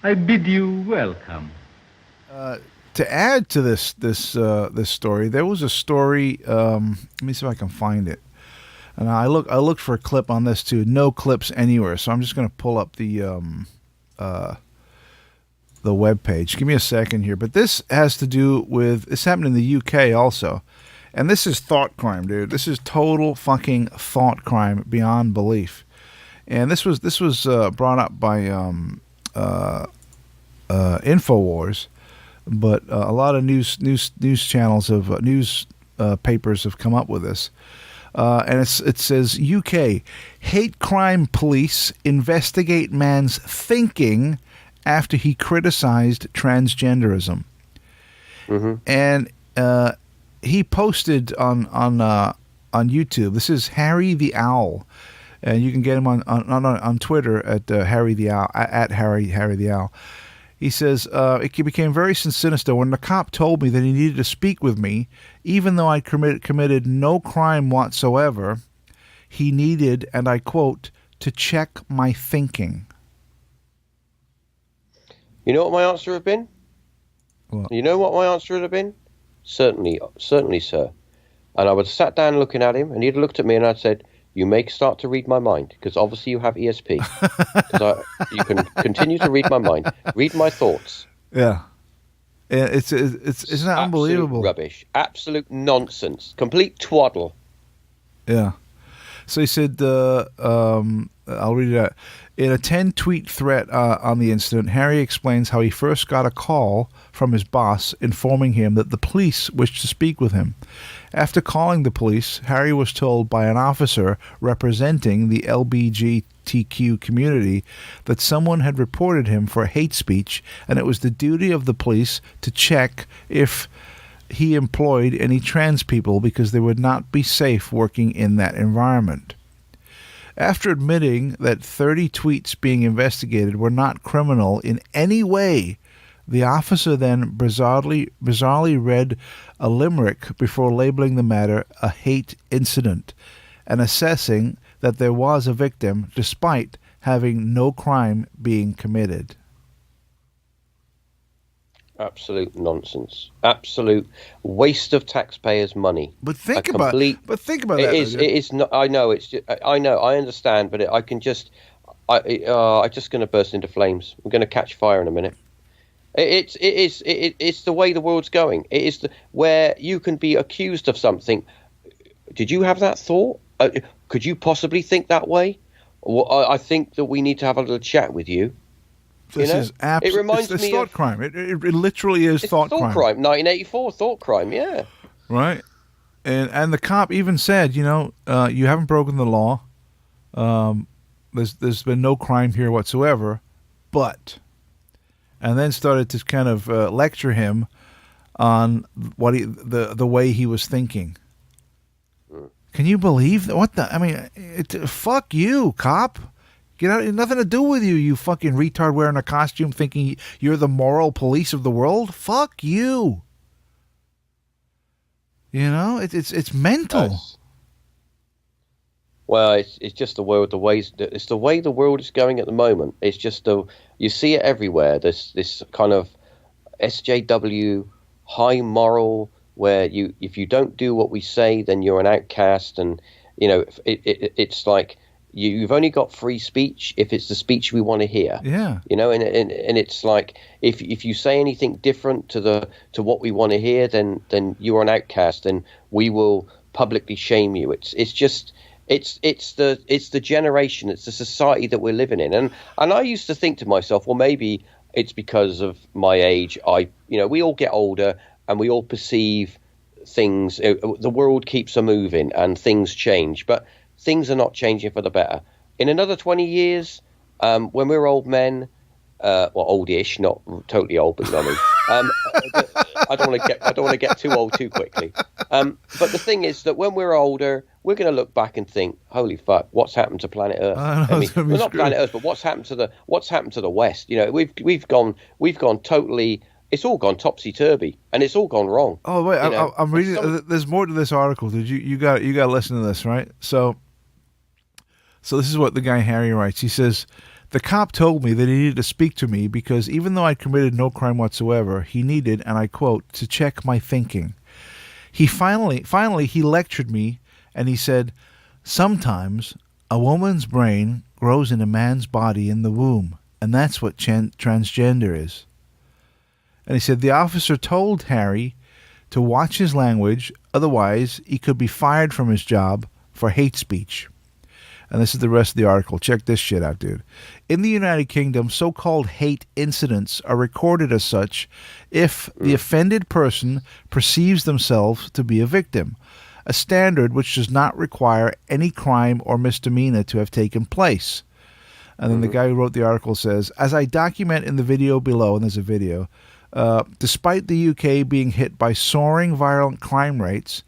I bid you welcome. To add to this story, there was a story. Let me see if I can find it. And I looked for a clip on this too. No clips anywhere, so I'm just going to pull up the web page. Give me a second here. But this has to do with this happened in the UK also, and this is thought crime, dude. This is total fucking thought crime beyond belief. And this was brought up by Infowars, but a lot of news channels of news papers have come up with this. And it says UK hate crime police investigate man's thinking after he criticized transgenderism. Mm-hmm. And he posted on YouTube. This is Harry the Owl, and you can get him on Twitter at Harry the Owl at Harry the Owl. He says, it became very sinister when the cop told me that he needed to speak with me, even though I committed no crime whatsoever. He needed, and I quote, to check my thinking. You know what my answer would have been? Well, You know what my answer would have been? Certainly, certainly, sir. And I would have sat down looking at him, and he'd have looked at me, and I'd said, "You may start to read my mind, because obviously you have ESP. Because you can continue to read my mind, read my thoughts." yeah. It's isn't that unbelievable? Absolute rubbish, absolute nonsense, complete twaddle. Yeah. So he said, I'll read it out. In a 10-tweet thread on the incident, Harry explains how he first got a call from his boss informing him that the police wished to speak with him. After calling the police, Harry was told by an officer representing the LGBTQ community that someone had reported him for hate speech, and it was the duty of the police to check if he employed any trans people because they would not be safe working in that environment. After admitting that 30 tweets being investigated were not criminal in any way, the officer then bizarrely read a limerick before labeling the matter a hate incident and assessing that there was a victim despite having no crime being committed. Absolute nonsense. Absolute waste of taxpayers' money. But think A about complete. that. It is. It is not. I know. It's. I know. I understand. But I can just. I'm just going to burst into flames. I'm going to catch fire in a minute. It's the way the world's going. It is where you can be accused of something. Did you have that thought? Could you possibly think that way? Well, I think that we need to have a little chat with you. This is it reminds it's me thought of crime. It literally is it's thought crime. 1984 thought crime. Yeah. Right? And the cop even said, you haven't broken the law. There's been no crime here whatsoever, but, and then started to kind of lecture him on what the way he was thinking. Can you believe that? What the? I mean, fuck you, cop. Get out! Nothing to do with you, you fucking retard wearing a costume, thinking you're the moral police of the world. Fuck you. It's mental. Well, it's just the world. It's the way the world is going at the moment. It's just you see it everywhere. This kind of SJW high moral where if you don't do what we say, then you're an outcast, and it's like. You've only got free speech if it's the speech we want to hear. Yeah. And it's like if you say anything different to what we want to hear, then you're an outcast, and we will publicly shame you. It's the generation, it's the society that we're living in. And I used to think to myself, well, maybe it's because of my age. We all get older and we all perceive things. The world keeps a moving and things change, but things are not changing for the better. In another 20 years, when we're old men, oldish, not totally old, but you know what I mean. I don't want to get too old too quickly. But the thing is that when we're older, we're going to look back and think, "Holy fuck, what's happened to planet Earth?" Not planet Earth, but what's happened to the West? We've gone totally. It's all gone topsy turvy, and it's all gone wrong. Oh wait, I'm reading. There's more to this article. Did you got to listen to this, right? So this is what the guy Harry writes. He says, The cop told me that he needed to speak to me because even though I committed no crime whatsoever, he needed, and I quote, to check my thinking. He finally he lectured me, and he said, sometimes a woman's brain grows in a man's body in the womb, and that's what transgender is. And he said the officer told Harry to watch his language, otherwise he could be fired from his job for hate speech. And this is the rest of the article. Check this shit out, dude. In the United Kingdom, so-called hate incidents are recorded as such if the offended person perceives themselves to be a victim, a standard which does not require any crime or misdemeanor to have taken place. And then the guy who wrote the article says, as I document in the video below, and there's a video, despite the UK being hit by soaring violent crime rates,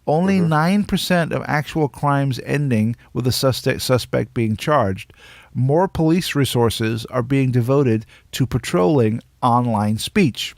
only 9% of actual crimes ending with the suspect being charged. More police resources are being devoted to patrolling online speech.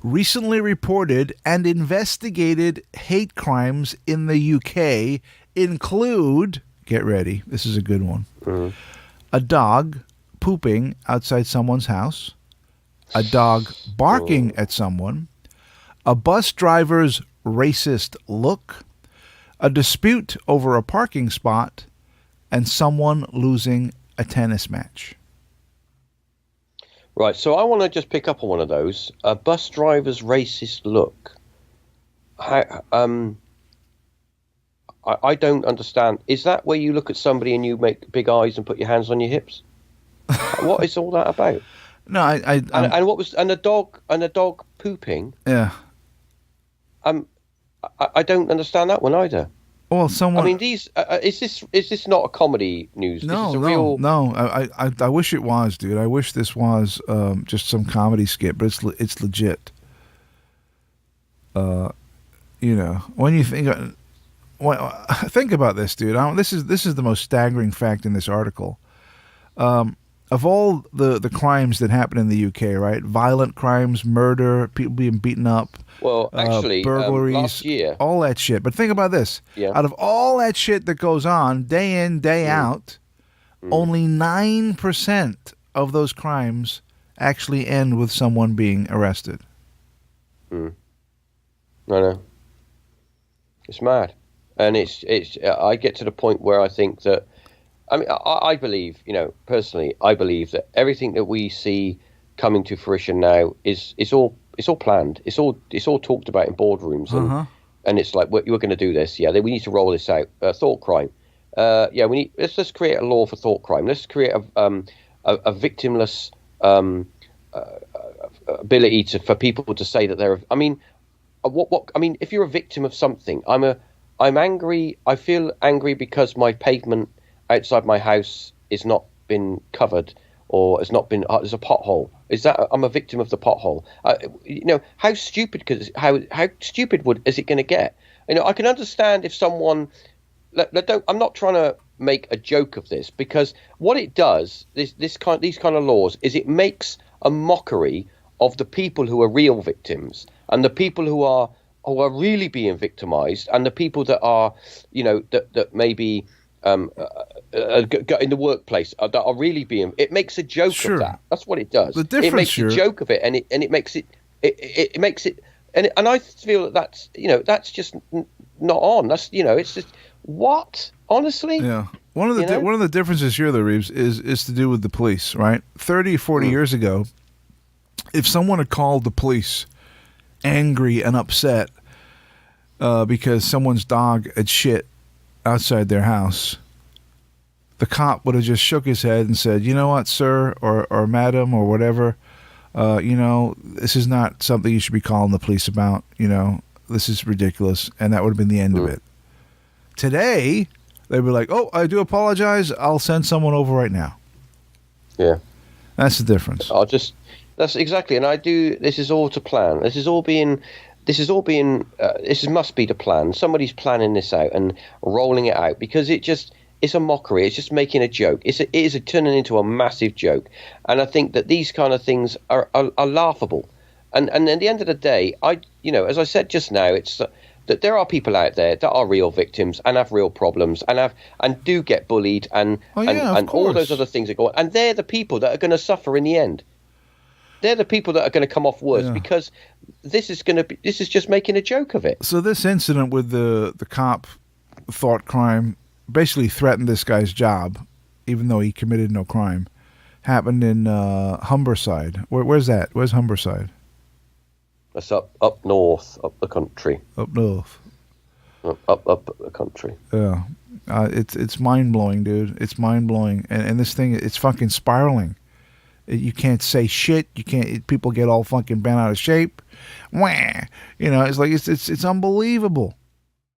Recently reported and investigated hate crimes in the UK include, get ready, this is a good one, a dog pooping outside someone's house, a dog barking at someone, a bus driver's racist look, a dispute over a parking spot, and someone losing a tennis match. Right, so I want to just pick up on one of those. A bus driver's racist look. I don't understand. Is that where you look at somebody and you make big eyes and put your hands on your hips? What is all that about? No, and what was a dog pooping? Yeah. I don't understand that one either. Well, someone. I mean, these is this not a comedy news? No, this is a real... no. I wish it was, dude. I wish this was just some comedy skit, but it's legit. When you think about this, dude. This is the most staggering fact in this article. Of all the crimes that happen in the UK, right? Violent crimes, murder, people being beaten up. Well, actually, burglaries, last year, all that shit. But think about this. Yeah. Out of all that shit that goes on day in, day out, only 9% of those crimes actually end with someone being arrested. I know. It's mad. And it's I get to the point where I think that, I mean, I believe, personally, I believe that everything that we see coming to fruition now is all planned. It's all talked about in boardrooms, and it's like, we're going to do this. Yeah, we need to roll this out. Thought crime. Let's create a law for thought crime. Let's create a victimless ability for people to say that they're. I mean, if you're a victim of something, I'm angry. I feel angry because my pavement outside my house is not been covered, or has not been. There's a pothole. Is that I'm a victim of the pothole? How stupid? How stupid is it going to get? I can understand if someone. I'm not trying to make a joke of this, because what it does, these kind of laws, is it makes a mockery of the people who are real victims and the people who are really being victimized, and the people that are, that maybe in the workplace that are really being. It makes a joke of that. That's what it does. It makes a joke of it, and it makes it. It makes it, and I feel that's that's just not on. That's it's just what, honestly. Yeah. One of the differences here, though, Reeves, is to do with the police, right? 30, 40 years ago, if someone had called the police angry and upset because someone's dog had shit outside their house, the cop would have just shook his head and said, "You know what, sir, or madam, or whatever, this is not something you should be calling the police about. This is ridiculous," and that would have been the end of it. Today, they'd be like, "Oh, I do apologize. I'll send someone over right now." Yeah, that's the difference. That's exactly, and I do. This is all to plan. This must be the plan. Somebody's planning this out and rolling it out, because it's a mockery. It's just making a joke. It is turning into a massive joke, and I think that these kind of things are laughable. And at the end of the day, as I said just now, that there are people out there that are real victims and have real problems and do get bullied and and all those other things that go on, and they're the people that are going to suffer in the end. They're the people that are going to come off worse because this is just making a joke of it. So this incident with the cop thought crime basically threatened this guy's job, even though he committed no crime. Happened in Humberside. Where's that? Where's Humberside? That's up north, up the country. Up north. Up the country. Yeah. It's mind blowing, dude. It's mind blowing, and this thing, it's fucking spiraling. You can't say shit. You can't. People get all fucking bent out of shape. Wah! You know, it's like it's unbelievable.